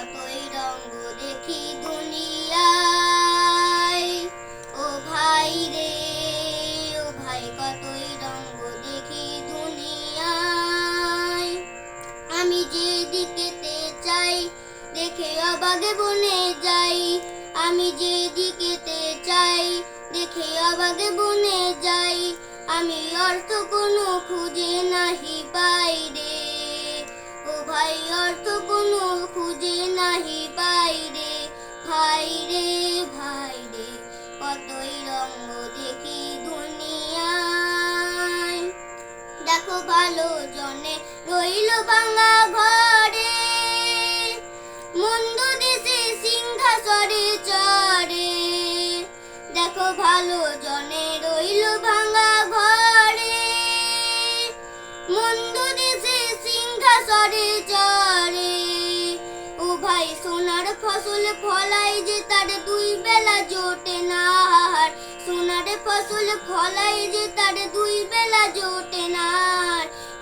কতই রঙ্গ দেখি দুনিয়ায়। ও ভাই রে, ও ভাই, কতই রঙ্গ দেখি দুনিয়ায়। আমি যেদিকেতে চাই দেখে অবাগে বনে যাই। আমি যেদিকেতে চাই দেখে অবাগে বনে যাই। আমি অর্থ কোনো খুঁজে নাহি পাই রে। ও ভাই, অর্থ কোনো খুঁজে নাহি পাই রে। ভাই রে, ভাই রে, কতই রঙ্গ দেখি দুনিয়ায়। দেখো ভালো জনে রইল ভাঙা ঘরে, মন্দ দেশে সিংহাসনে চড়ে। দেখো ভালো জনে রইল ভাঙা ঘরে, মন্দ দেশে সিংহাসনে চড়ে। ও ভাই, সোনার ফসল ফলাই যে তার দুই বেলা জোটে না হার। সোনার ফসল ফলাই যে তার দুই বেলা জোটে না।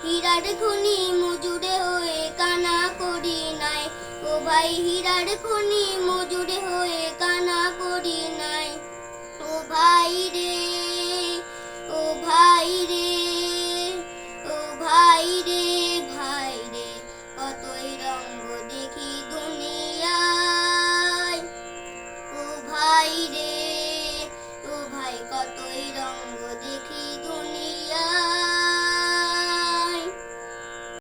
হীরার খনি মজুরে হয়ে কানা করি নাই। ও ভাই, হীরার খনি মজুরে হয়ে কানা করি নাই।